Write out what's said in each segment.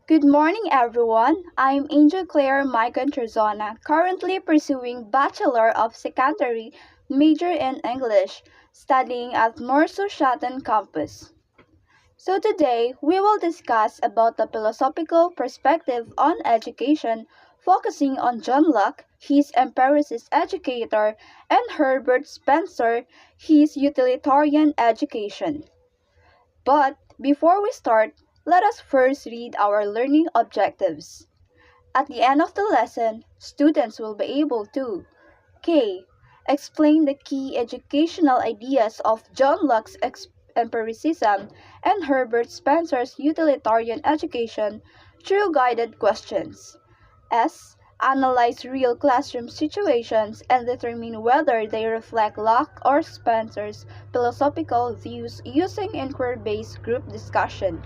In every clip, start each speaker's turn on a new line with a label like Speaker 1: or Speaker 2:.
Speaker 1: Good morning, everyone. I'm Angel Claire Maicon Terzona, currently pursuing Bachelor of Secondary major in English, studying at Morso Shatan campus. So today, we will discuss about the philosophical perspective on education, focusing on John Locke, his empiricist educator, and Herbert Spencer, his utilitarian education. But before we start, let us first read our learning objectives. At the end of the lesson, students will be able to K. Explain the key educational ideas of John Locke's empiricism and Herbert Spencer's utilitarian education through guided questions. S. Analyze real classroom situations and determine whether they reflect Locke or Spencer's philosophical views using inquiry-based group discussion.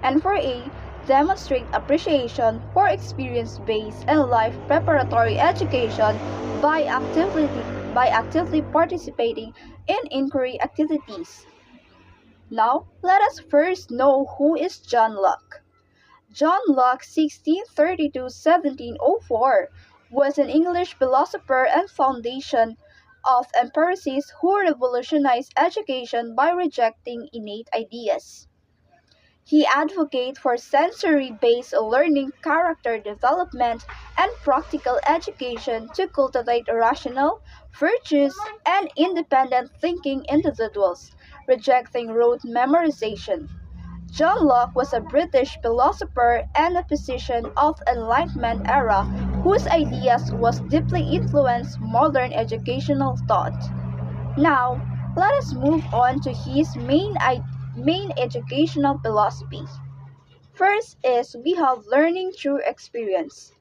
Speaker 1: And for A. Demonstrate appreciation for experience-based and life preparatory education by actively participating in inquiry activities. Now, let us first know who is John Locke. John Locke (1632–1704) was an English philosopher and foundation of empiricists who revolutionized education by rejecting innate ideas. He advocated for sensory-based learning, character development, and practical education to cultivate rational, virtuous, and independent thinking individuals, rejecting rote memorization. John Locke was a British philosopher and a physician of the Enlightenment era whose ideas was deeply influenced modern educational thought. Now, let us move on to his main educational philosophy. First is we have learning through experience.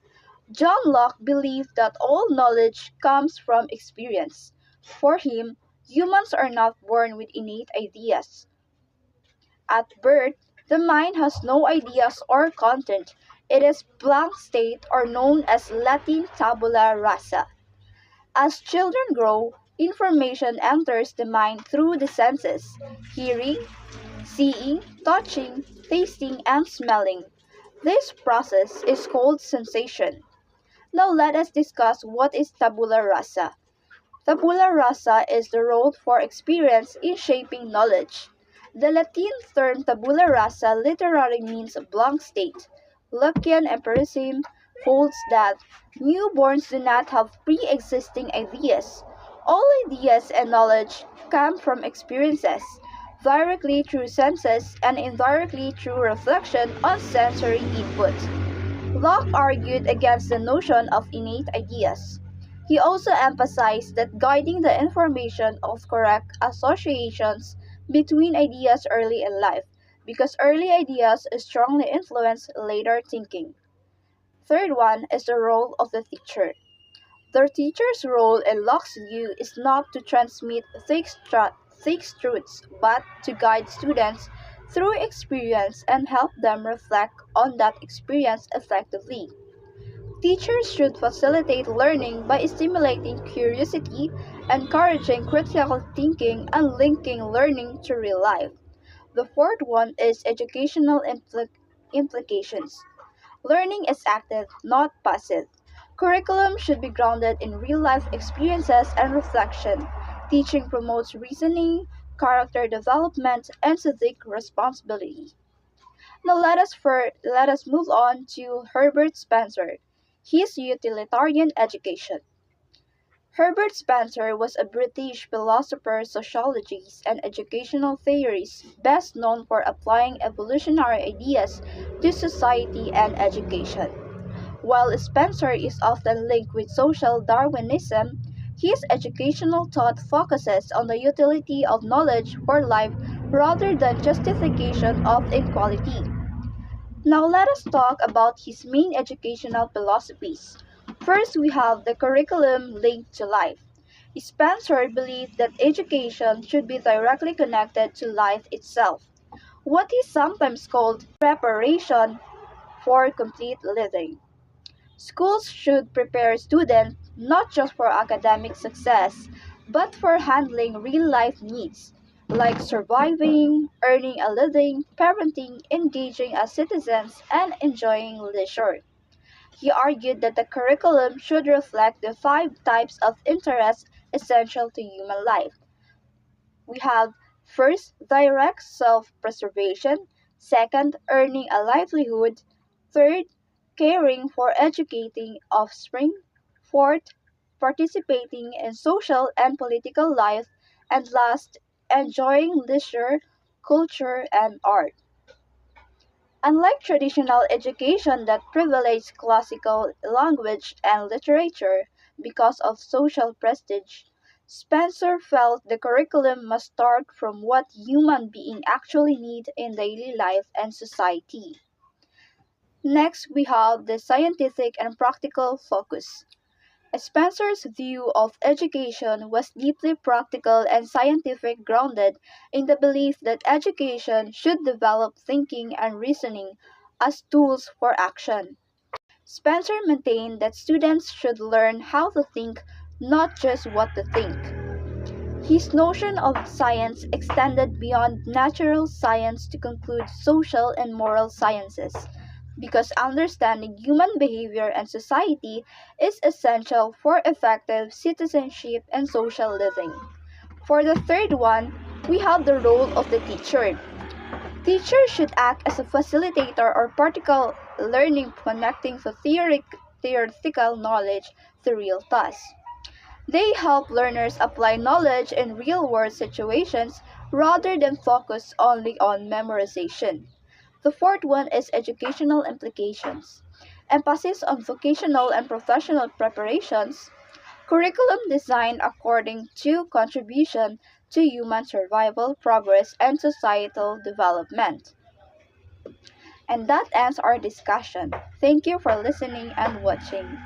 Speaker 1: John Locke believed that all knowledge comes from experience. For him, humans are not born with innate ideas. At birth, the mind has no ideas or content. It is blank state or known as Latin tabula rasa. As children grow, information enters the mind through the senses: hearing, seeing, touching, tasting, and smelling. This process is called sensation. Now let us discuss what is tabula rasa. Tabula rasa is the road for experience in shaping knowledge. The Latin term tabula rasa literally means blank state. Lockean empiricism holds that newborns do not have pre-existing ideas. All ideas and knowledge come from experiences, directly through senses and indirectly through reflection on sensory input. Locke argued against the notion of innate ideas. He also emphasized that guiding the information of correct associations between ideas early in life, because early ideas strongly influence later thinking. Third one is the role of the teacher. The teacher's role in Locke's view is not to transmit fixed truths, but to guide students through experience and help them reflect on that experience effectively. Teachers should facilitate learning by stimulating curiosity, encouraging critical thinking, and linking learning to real life. The fourth one is educational implications. Learning is active, not passive. Curriculum should be grounded in real life experiences and reflection. Teaching promotes reasoning, character development, and civic responsibility. Now let us move on to Herbert Spencer, his utilitarian education. Herbert Spencer was a British philosopher, sociologist, and educational theorist best known for applying evolutionary ideas to society and education. While Spencer is often linked with social Darwinism, his educational thought focuses on the utility of knowledge for life rather than justification of inequality. Now let us talk about his main educational philosophies. First, we have the curriculum linked to life. Spencer believed that education should be directly connected to life itself, what is sometimes called preparation for complete living. Schools should prepare students not just for academic success, but for handling real life needs. like surviving, earning a living, parenting, engaging as citizens, and enjoying leisure. He argued that the curriculum should reflect the five types of interests essential to human life. We have first, direct self preservation, second, earning a livelihood, third, caring for educating offspring, fourth, participating in social and political life, and last, enjoying leisure, culture, and art. Unlike traditional education that privileged classical language and literature because of social prestige, Spencer felt the curriculum must start from what human beings actually need in daily life and society. Next, we have the scientific and practical focus. Spencer's view of education was deeply practical and scientific, grounded in the belief that education should develop thinking and reasoning as tools for action. Spencer maintained that students should learn how to think, not just what to think. His notion of science extended beyond natural science to include social and moral sciences, because understanding human behavior and society is essential for effective citizenship and social living. For the third one, we have the role of the teacher. Teachers should act as a facilitator or practical learning, connecting the theoretical knowledge to real tasks. They help learners apply knowledge in real world situations rather than focus only on memorization. The fourth one is educational implications. Emphasis on vocational and professional preparations, curriculum design according to contribution to human survival, progress, and societal development. And that ends our discussion. Thank you for listening and watching.